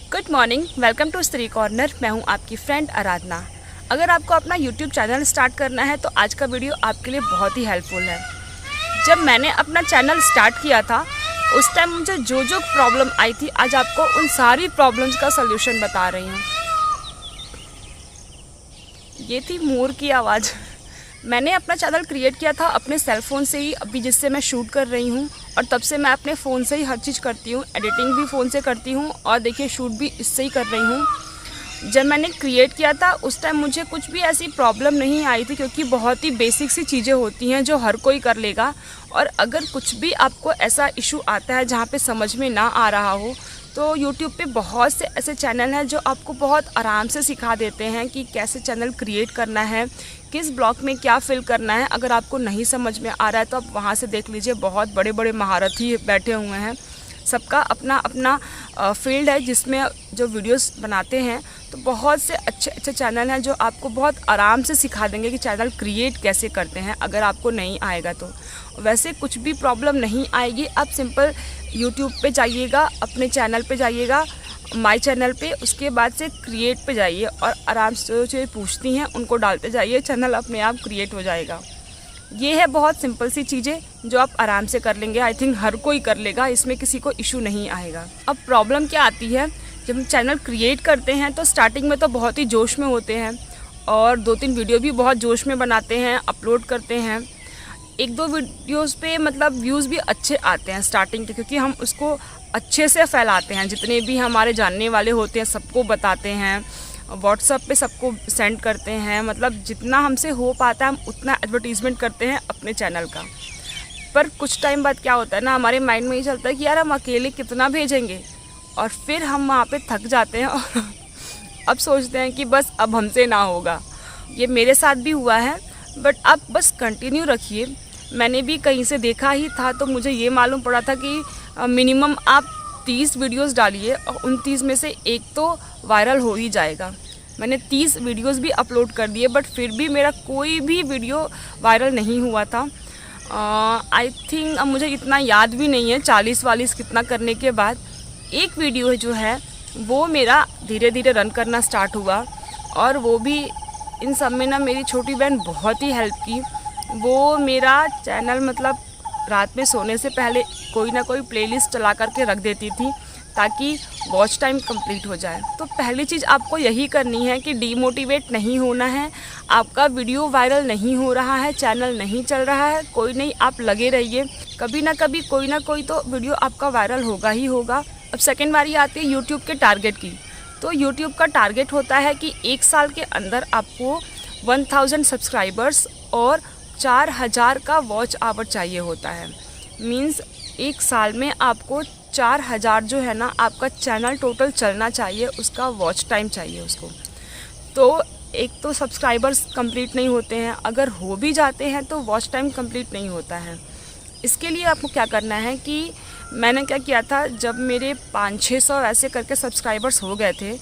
Good morning, welcome to स्त्री corner. मैं हूं आपकी फ्रेंड आराधना। अगर आपको अपना यूट्यूब चैनल स्टार्ट करना है तो आज का वीडियो आपके लिए बहुत ही हेल्पफुल है। जब मैंने अपना चैनल स्टार्ट किया था उस टाइम मुझे जो जो प्रॉब्लम आई थी, आज आपको उन सारी प्रॉब्लम्स का सल्यूशन बता रही हूँ। ये थी मोर की आवाज़। मैंने अपना चैनल क्रिएट किया था अपने सेल फ़ोन से ही, अभी जिससे मैं शूट कर रही हूँ, और तब से मैं अपने फ़ोन से ही हर चीज़ करती हूँ। एडिटिंग भी फ़ोन से करती हूँ और देखिए शूट भी इससे ही कर रही हूँ। जब मैंने क्रिएट किया था उस टाइम मुझे कुछ भी ऐसी प्रॉब्लम नहीं आई थी, क्योंकि बहुत ही बेसिक सी चीज़ें होती हैं जो हर कोई कर लेगा। और अगर कुछ भी आपको ऐसा इशू आता है जहाँ पे समझ में ना आ रहा हो, तो YouTube पे बहुत से ऐसे चैनल हैं जो आपको बहुत आराम से सिखा देते हैं कि कैसे चैनल क्रिएट करना है, किस ब्लॉक में क्या फिल करना है। अगर आपको नहीं समझ में आ रहा है तो आप वहाँ से देख लीजिए, बहुत बड़े बड़े महारथी बैठे हुए हैं। सबका अपना अपना फील्ड है जिसमें जो वीडियोस बनाते हैं। तो बहुत से अच्छे अच्छे चैनल हैं जो आपको बहुत आराम से सिखा देंगे कि चैनल क्रिएट कैसे करते हैं, अगर आपको नहीं आएगा तो। वैसे कुछ भी प्रॉब्लम नहीं आएगी। आप सिंपल यूट्यूब पे जाइएगा, अपने चैनल पे जाइएगा, माय चैनल पे, उसके बाद से क्रिएट पे जाइए और आराम से जो पूछती हैं उनको डालते जाइए, चैनल अपने आप क्रिएट हो जाएगा। ये है बहुत सिंपल सी चीज़ें जो आप आराम से कर लेंगे। आई थिंक हर कोई कर लेगा, इसमें किसी को इशू नहीं आएगा। अब प्रॉब्लम क्या आती है, जब हम चैनल क्रिएट करते हैं तो स्टार्टिंग में तो बहुत ही जोश में होते हैं और 2-3 वीडियो भी बहुत जोश में बनाते हैं, अपलोड करते हैं। 1-2 वीडियोस पे मतलब व्यूज़ भी अच्छे आते हैं स्टार्टिंग के, क्योंकि हम उसको अच्छे से फैलाते हैं। जितने भी हमारे जानने वाले होते हैं सबको बताते हैं, व्हाट्सएप पे सबको सेंड करते हैं। मतलब जितना हमसे हो पाता है हम उतना एडवर्टीज़मेंट करते हैं अपने चैनल का। पर कुछ टाइम बाद क्या होता है ना, हमारे माइंड में ये चलता है कि यार हम अकेले कितना भेजेंगे, और फिर हम वहाँ पे थक जाते हैं और अब सोचते हैं कि बस अब हमसे ना होगा। ये मेरे साथ भी हुआ है, बट आप बस कंटिन्यू रखिए। मैंने भी कहीं से देखा ही था तो मुझे ये मालूम पड़ा था कि मिनिमम आप 30 वीडियोस डालिए और उन 30 में से एक तो वायरल हो ही जाएगा। मैंने 30 वीडियोस भी अपलोड कर दिए, बट फिर भी मेरा कोई भी वीडियो वायरल नहीं हुआ था। आई थिंक अब मुझे इतना याद भी नहीं है, 40-40 कितना करने के बाद एक वीडियो जो है वो मेरा धीरे धीरे रन करना स्टार्ट हुआ। और वो भी इन सब में ना मेरी छोटी बहन बहुत ही हेल्प की। वो मेरा चैनल मतलब रात में सोने से पहले कोई ना कोई प्लेलिस्ट चला करके रख देती थी ताकि वॉच टाइम कंप्लीट हो जाए। तो पहली चीज़ आपको यही करनी है कि डीमोटिवेट नहीं होना है। आपका वीडियो वायरल नहीं हो रहा है, चैनल नहीं चल रहा है, कोई नहीं, आप लगे रहिए। कभी ना कभी कोई ना कोई तो वीडियो आपका वायरल होगा ही होगा। अब सेकेंड बारी आती है यूट्यूब के टारगेट की। तो यूट्यूब का टारगेट होता है कि 1 साल के अंदर आपको 1000 सब्सक्राइबर्स और 4000 का वॉच आवर चाहिए होता है। मींस 1 साल में आपको 4000 जो है ना आपका चैनल टोटल चलना चाहिए, उसका वॉच टाइम चाहिए उसको। तो एक तो सब्सक्राइबर्स कंप्लीट नहीं होते हैं, अगर हो भी जाते हैं तो वॉच टाइम कंप्लीट नहीं होता है। इसके लिए आपको क्या करना है कि मैंने क्या किया था, जब मेरे 500-600 ऐसे करके सब्सक्राइबर्स हो गए थे,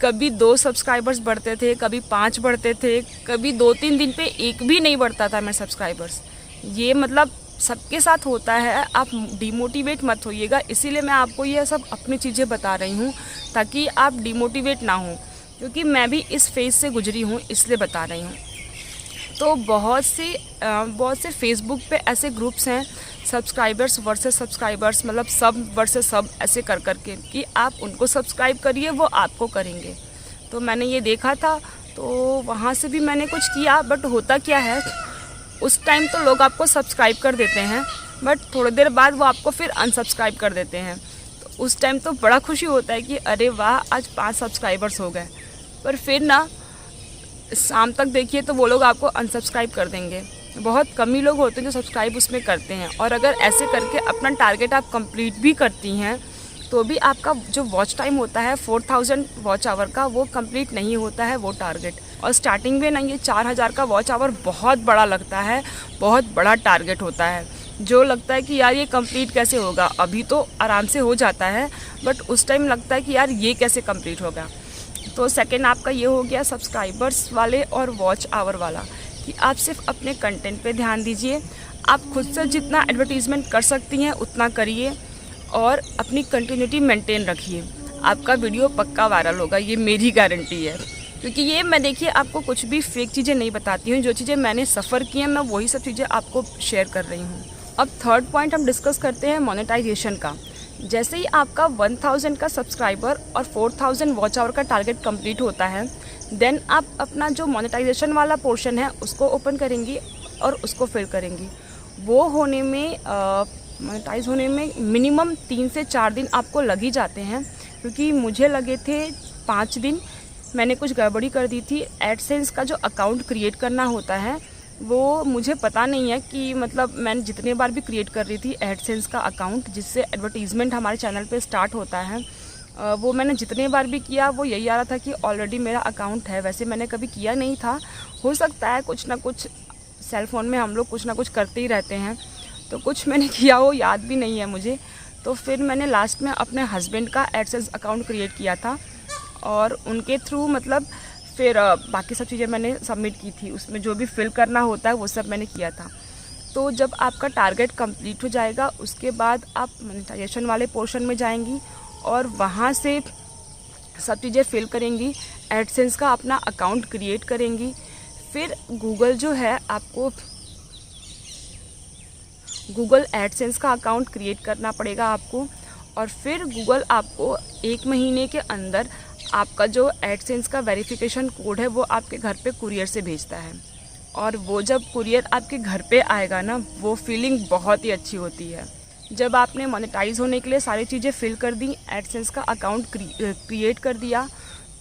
कभी 2 सब्सक्राइबर्स बढ़ते थे, कभी 5 बढ़ते थे, कभी 2-3 दिन पे एक भी नहीं बढ़ता था मेरे सब्सक्राइबर्स। ये मतलब सबके साथ होता है, आप डिमोटिवेट मत होइएगा। इसीलिए मैं आपको ये सब अपनी चीज़ें बता रही हूँ ताकि आप डिमोटिवेट ना हो, क्योंकि मैं भी इस फेज़ से गुजरी हूँ, इसलिए बता रही हूँ। तो बहुत से फेसबुक पे ऐसे ग्रुप्स हैं, सब्सक्राइबर्स वर्सेस सब्सक्राइबर्स, मतलब सब वर्सेस सब, ऐसे कर के कि आप उनको सब्सक्राइब करिए, वो आपको करेंगे। तो मैंने ये देखा था, तो वहाँ से भी मैंने कुछ किया। बट होता क्या है, उस टाइम तो लोग आपको सब्सक्राइब कर देते हैं, बट थोड़ी देर बाद वो आपको फिर अनसब्सक्राइब कर देते हैं। तो उस टाइम तो बड़ा खुशी होता है कि अरे वाह, आज 5 सब्सक्राइबर्स हो गए। पर फिर ना शाम तक देखिए तो वो लोग आपको अनसब्सक्राइब कर देंगे। बहुत कम ही लोग होते हैं जो सब्सक्राइब उसमें करते हैं। और अगर ऐसे करके अपना टारगेट आप कंप्लीट भी करती हैं तो भी आपका जो वॉच टाइम होता है 4000 वॉच आवर का, वो कंप्लीट नहीं होता है वो टारगेट। और स्टार्टिंग में ना ये 4000 का वॉच आवर बहुत बड़ा लगता है, बहुत बड़ा टारगेट होता है, जो लगता है कि यार ये कंप्लीट कैसे होगा। अभी तो आराम से हो जाता है, बट उस टाइम लगता है कि यार ये कैसे कंप्लीट होगा। तो सेकेंड आपका ये हो गया सब्सक्राइबर्स वाले और वॉच आवर वाला, कि आप सिर्फ अपने कंटेंट पे ध्यान दीजिए। आप खुद से जितना एडवर्टीज़मेंट कर सकती हैं उतना करिए और अपनी कंटिन्यूटी मेंटेन रखिए। आपका वीडियो पक्का वायरल होगा, ये मेरी गारंटी है। क्योंकि ये मैं देखिए आपको कुछ भी फेक चीज़ें नहीं बताती हूँ, जो चीज़ें मैंने सफ़र की हैं मैं वही सब चीज़ें आपको शेयर कर रही हूँ। अब थर्ड पॉइंट हम डिस्कस करते हैं मोनेटाइजेशन का। जैसे ही आपका 1000 का सब्सक्राइबर और 4000 वॉच आवर का टारगेट कंप्लीट होता है, देन आप अपना जो मोनेटाइजेशन वाला पोर्शन है उसको ओपन करेंगी और उसको फिल करेंगी। वो होने में मोनेटाइज होने में मिनिमम 3 से 4 दिन आपको लग ही जाते हैं, क्योंकि मुझे लगे थे 5 दिन। मैंने कुछ गड़बड़ी कर दी थी। एडसेंस का जो अकाउंट क्रिएट करना होता है वो मुझे पता नहीं है कि मतलब मैंने जितने बार भी क्रिएट कर रही थी एडसेंस का अकाउंट, जिससे एडवर्टीज़मेंट हमारे चैनल पे स्टार्ट होता है, वो मैंने जितने बार भी किया वो यही आ रहा था कि ऑलरेडी मेरा अकाउंट है। वैसे मैंने कभी किया नहीं था। हो सकता है कुछ ना कुछ, सेल फ़ोन में हम लोग कुछ ना कुछ करते ही रहते हैं, तो कुछ मैंने किया हो याद भी नहीं है मुझे। तो फिर मैंने लास्ट में अपने हस्बैंड का एडसेंस अकाउंट क्रिएट किया था और उनके थ्रू मतलब फिर बाकी सब चीज़ें मैंने सबमिट की थी। उसमें जो भी फिल करना होता है वो सब मैंने किया था। तो जब आपका टारगेट कंप्लीट हो जाएगा उसके बाद आप मोनेटाइजेशन वाले पोर्शन में जाएंगी और वहाँ से सब चीज़ें फिल करेंगी, एडसेंस का अपना अकाउंट क्रिएट करेंगी। फिर गूगल जो है आपको गूगल एडसेंस का अकाउंट क्रिएट करना पड़ेगा आपको, और फिर गूगल आपको 1 महीने के अंदर आपका जो एडसेंस का वेरिफिकेशन कोड है वो आपके घर पे कुरियर से भेजता है। और वो जब कुरियर आपके घर पे आएगा ना, वो फीलिंग बहुत ही अच्छी होती है। जब आपने मोनेटाइज होने के लिए सारी चीज़ें फिल कर दी, एडसेंस का अकाउंट क्रिएट कर दिया,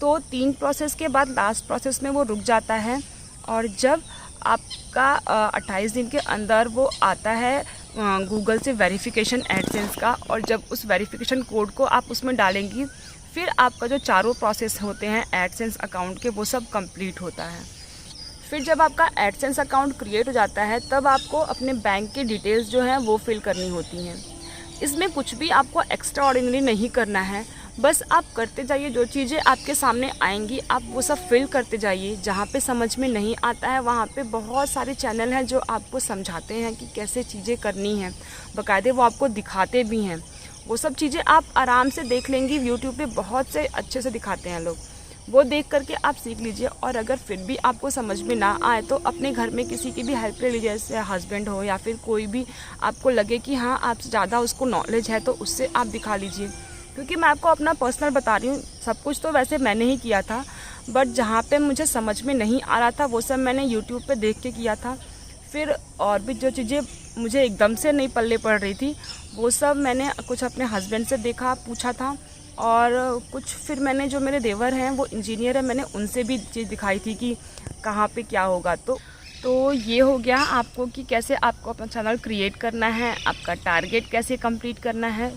तो 3 प्रोसेस के बाद लास्ट प्रोसेस में वो रुक जाता है। और जब आपका 28 दिन के अंदर वो आता है गूगल से वेरिफिकेशन एडसेंस का, और जब उस वेरिफिकेशन कोड को आप उसमें डालेंगी, फिर आपका जो चारों प्रोसेस होते हैं एडसेंस अकाउंट के वो सब कंप्लीट होता है। फिर जब आपका एडसेंस अकाउंट क्रिएट हो जाता है तब आपको अपने बैंक की डिटेल्स जो हैं वो फिल करनी होती हैं। इसमें कुछ भी आपको एक्स्ट्रा ऑर्डिनरी नहीं करना है, बस आप करते जाइए। जो चीज़ें आपके सामने आएंगी आप वो सब फिल करते जाइए। जहाँ पे समझ में नहीं आता है वहाँ पे बहुत सारे चैनल हैं जो आपको समझाते हैं कि कैसे चीज़ें करनी हैं, बाकायदे वो आपको दिखाते भी हैं। वो सब चीज़ें आप आराम से देख लेंगी। यूट्यूब पे बहुत से अच्छे से दिखाते हैं लोग, वो देख करके आप सीख लीजिए। और अगर फिर भी आपको समझ में ना आए तो अपने घर में किसी की भी हेल्प ले लीजिए, जैसे हस्बैंड हो या फिर कोई भी आपको लगे कि हाँ आपसे ज़्यादा उसको नॉलेज है तो उससे आप दिखा लीजिए। क्योंकि मैं आपको अपना पर्सनल बता रही हूँ, सब कुछ तो वैसे मैंने ही किया था, बट जहाँ पे मुझे समझ में नहीं आ रहा था वो सब मैंने यूट्यूब पे देख के किया था। फिर और भी जो चीज़ें मुझे एकदम से नहीं पल्ले पड़ रही थी वो सब मैंने कुछ अपने हस्बैंड से देखा, पूछा था, और कुछ फिर मैंने, जो मेरे देवर हैं वो इंजीनियर है, मैंने उनसे भी चीज़ दिखाई थी कि कहाँ पे क्या होगा। तो ये हो गया आपको कि कैसे आपको अपना चैनल क्रिएट करना है, आपका टारगेट कैसे कंप्लीट करना है।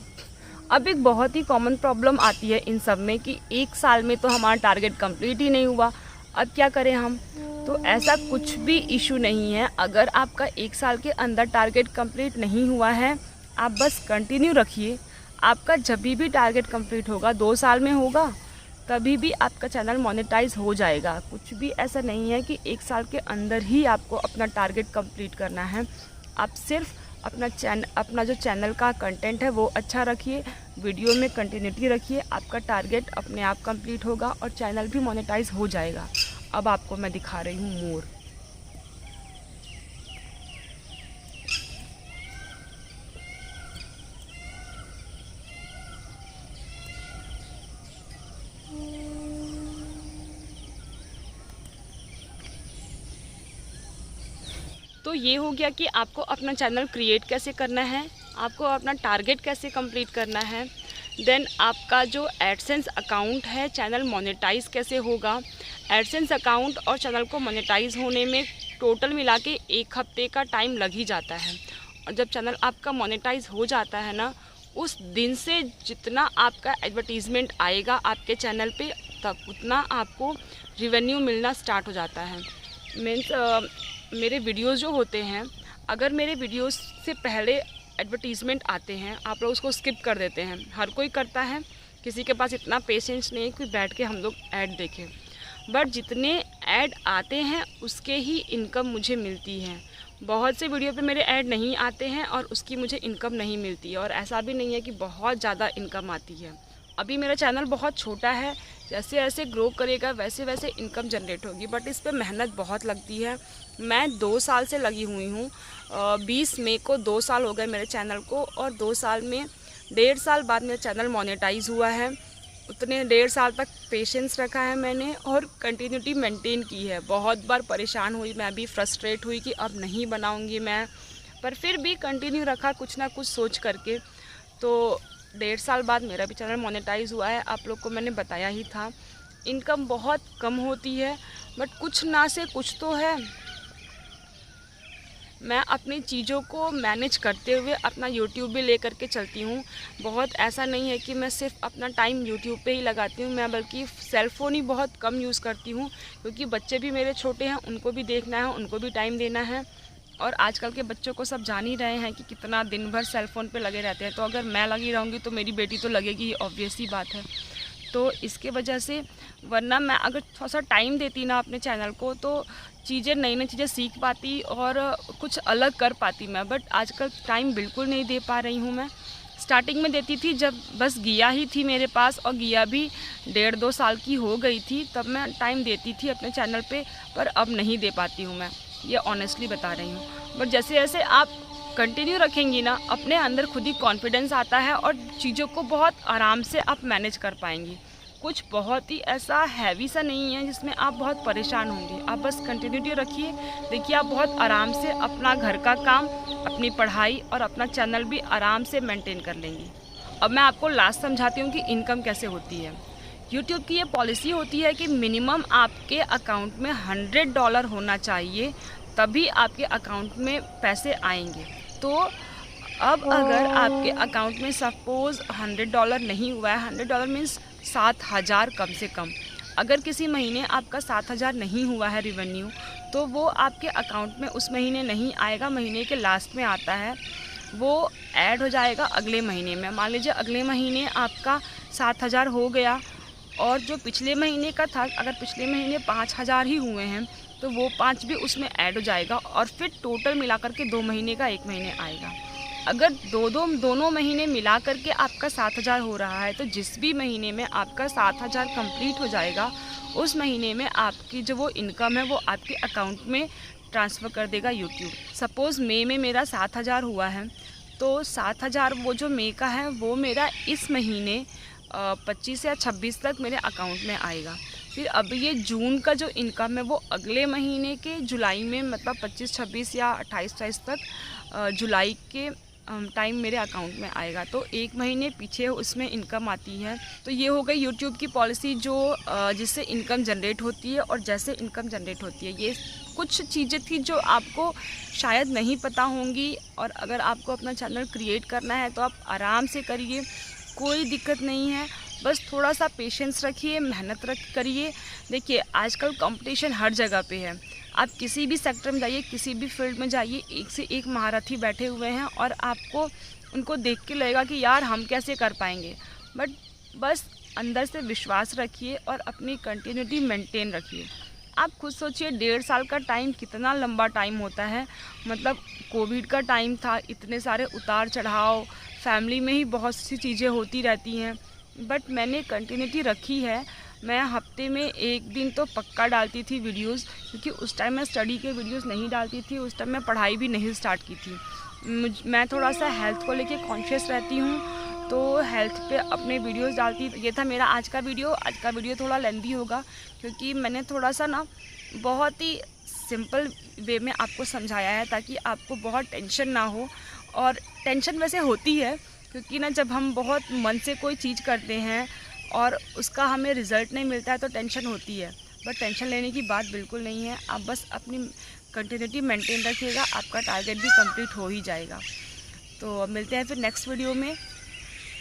अब एक बहुत ही कॉमन प्रॉब्लम आती है इन सब में कि 1 साल में तो हमारा टारगेट कंप्लीट ही नहीं हुआ, अब क्या करें हम। तो ऐसा कुछ भी इशू नहीं है। अगर आपका 1 साल के अंदर टारगेट कंप्लीट नहीं हुआ है, आप बस कंटिन्यू रखिए। आपका जब भी टारगेट कंप्लीट होगा, 2 साल में होगा, तभी भी आपका चैनल मोनेटाइज हो जाएगा। कुछ भी ऐसा नहीं है कि 1 साल के अंदर ही आपको अपना टारगेट कंप्लीट करना है। आप सिर्फ अपना जो चैनल का कंटेंट है वो अच्छा रखिए, वीडियो में कंटिन्यूटी रखिए, आपका टारगेट अपने आप कंप्लीट होगा और चैनल भी मोनेटाइज हो जाएगा। अब आपको मैं दिखा रही हूँ मोर। तो ये हो गया कि आपको अपना चैनल क्रिएट कैसे करना है, आपको अपना टारगेट कैसे कंप्लीट करना है, देन आपका जो एडसेंस अकाउंट है चैनल मोनेटाइज कैसे होगा। एडसेंस अकाउंट और चैनल को मोनेटाइज होने में टोटल मिला के 1 हफ्ते का टाइम लग ही जाता है। और जब चैनल आपका मोनेटाइज हो जाता है ना, उस दिन से जितना आपका एडवर्टीज़मेंट आएगा आपके चैनल पे, तब उतना आपको रिवेन्यू मिलना स्टार्ट हो जाता है। मीन्स मेरे वीडियोस जो होते हैं, अगर मेरे वीडियोस से पहले एडवर्टीज़मेंट आते हैं आप लोग उसको स्किप कर देते हैं। हर कोई करता है, किसी के पास इतना पेशेंस नहीं है कि बैठ के हम लोग ऐड देखें, बट जितने ऐड आते हैं उसके ही इनकम मुझे मिलती है। बहुत से वीडियो पे मेरे ऐड नहीं आते हैं और उसकी मुझे इनकम नहीं मिलती है। और ऐसा भी नहीं है कि बहुत ज़्यादा इनकम आती है। अभी मेरा चैनल बहुत छोटा है, जैसे जैसे ग्रो करेगा वैसे वैसे इनकम जनरेट होगी, बट इस पर मेहनत बहुत लगती है। मैं 2 साल से लगी हुई हूँ। 20 मई को 2 साल हो गए मेरे चैनल को, और 2 साल में 1.5 साल बाद मेरा चैनल मोनेटाइज हुआ है। उतने 1.5 साल तक पेशेंस रखा है मैंने और कंटिन्यूटी मेंटेन की है। बहुत बार परेशान हुई, मैं भी फ्रस्ट्रेट हुई कि अब नहीं बनाऊंगी मैं, पर फिर भी कंटिन्यू रखा कुछ ना कुछ सोच करके। तो 1.5 साल बाद मेरा भी चैनल मोनेटाइज हुआ है। आप लोग को मैंने बताया ही था, इनकम बहुत कम होती है, बट कुछ ना से कुछ तो है। मैं अपनी चीज़ों को मैनेज करते हुए अपना यूट्यूब भी ले करके चलती हूँ। बहुत ऐसा नहीं है कि मैं सिर्फ अपना टाइम यूट्यूब पे ही लगाती हूँ, मैं बल्कि सेल फ़ोन ही बहुत कम यूज़ करती हूँ, क्योंकि बच्चे भी मेरे छोटे हैं, उनको भी देखना है, उनको भी टाइम देना है। और आजकल के बच्चों को सब जान ही रहे हैं कि कितना दिन भर सेल फ़ोन पे लगे रहते हैं। तो अगर मैं लगी रहूँगी तो मेरी बेटी तो लगेगी, ऑब्वियस ही बात है। तो इसके वजह से, वरना मैं अगर थोड़ा सा टाइम देती ना अपने चैनल को, तो चीज़ें नई नई चीज़ें सीख पाती और कुछ अलग कर पाती मैं। बट आजकल टाइम बिल्कुल नहीं दे पा रही हूँ मैं। स्टार्टिंग में देती थी जब बस गिया ही थी मेरे पास, और गिया भी 1.5-2 साल की हो गई थी, तब मैं टाइम देती थी अपने चैनल पे, पर अब नहीं दे पाती हूँ मैं, ये ऑनेस्टली बता रही हूँ। बट जैसे जैसे आप कंटिन्यू रखेंगी ना, अपने अंदर खुद ही कॉन्फिडेंस आता है और चीज़ों को बहुत आराम से आप मैनेज कर पाएंगी। कुछ बहुत ही ऐसा हैवी सा नहीं है जिसमें आप बहुत परेशान होंगे। आप बस कंटिन्यूटी रखिए, देखिए आप बहुत आराम से अपना घर का काम, अपनी पढ़ाई और अपना चैनल भी आराम से मेंटेन कर लेंगी। अब मैं आपको लास्ट समझाती हूँ कि इनकम कैसे होती है। यूट्यूब की ये पॉलिसी होती है कि मिनिमम आपके अकाउंट में $100 होना चाहिए, तभी आपके अकाउंट में पैसे आएंगे। तो अब अगर आपके अकाउंट में सपोज़ $100 नहीं हुआ है, $100 मीन्स 7,000 कम से कम। अगर किसी महीने आपका 7,000 नहीं हुआ है रिवेन्यू, तो वो आपके अकाउंट में उस महीने नहीं आएगा, महीने के लास्ट में आता है, वो ऐड हो जाएगा अगले महीने में। मान लीजिए अगले महीने आपका 7,000 हो गया, और जो पिछले महीने का था, अगर पिछले महीने 5,000 ही हुए हैं, तो वो 5 भी उसमें ऐड हो जाएगा, और फिर टोटल मिलाकर के 2 महीने का 1 महीने आएगा। अगर दोनों महीने मिला करके आपका 7,000 हो रहा है, तो जिस भी महीने में आपका 7,000 कंप्लीट हो जाएगा, उस महीने में आपकी जो वो इनकम है वो आपके अकाउंट में ट्रांसफ़र कर देगा यूट्यूब। सपोज़ मई में मेरा 7,000 हुआ है, तो 7,000 वो जो मई का है वो मेरा इस महीने 25 या 26 तक मेरे अकाउंट में आएगा। फिर अब ये जून का जो इनकम है वो अगले महीने के जुलाई में, मतलब 25, 26 या 28 तक जुलाई के टाइम मेरे अकाउंट में आएगा। तो 1 महीने पीछे उसमें इनकम आती है। तो ये हो गई यूट्यूब की पॉलिसी, जो जिससे इनकम जनरेट होती है और जैसे इनकम जनरेट होती है। ये कुछ चीज़ें थी जो आपको शायद नहीं पता होंगी, और अगर आपको अपना चैनल क्रिएट करना है तो आप आराम से करिए, कोई दिक्कत नहीं है। बस थोड़ा सा पेशेंस रखिए, मेहनत करिए। देखिए आजकल कंपटीशन हर जगह पे है, आप किसी भी सेक्टर में जाइए, किसी भी फील्ड में जाइए, एक से एक महारथी बैठे हुए हैं, और आपको उनको देख के लगेगा कि यार हम कैसे कर पाएंगे। बट बस अंदर से विश्वास रखिए और अपनी कंटिन्यूटी मेंटेन रखिए। आप खुद सोचिए, 1.5 साल का टाइम कितना लंबा टाइम होता है। मतलब कोविड का टाइम था, इतने सारे उतार चढ़ाव, फैमिली में ही बहुत सी चीज़ें होती रहती हैं, बट मैंने कंटिन्यूटी रखी है। मैं हफ्ते में 1 दिन तो पक्का डालती थी वीडियोस, क्योंकि उस टाइम मैं स्टडी के वीडियोस नहीं डालती थी, उस टाइम मैं पढ़ाई भी नहीं स्टार्ट की थी। मैं थोड़ा सा हेल्थ को लेके कॉन्शियस रहती हूँ, तो हेल्थ पे अपने वीडियोस डालती। ये था मेरा आज का वीडियो थोड़ा लेंथी होगा, क्योंकि मैंने थोड़ा सा ना बहुत ही सिंपल वे में आपको समझाया है, ताकि आपको बहुत टेंशन ना हो। और टेंशन वैसे होती है, क्योंकि ना जब हम बहुत मन से कोई चीज़ करते हैं और उसका हमें रिज़ल्ट नहीं मिलता है तो टेंशन होती है, बट टेंशन लेने की बात बिल्कुल नहीं है। आप बस अपनी कंटिन्यूटी मेंटेन रखिएगा, आपका टारगेट भी कंप्लीट हो ही जाएगा। तो मिलते हैं फिर नेक्स्ट वीडियो में।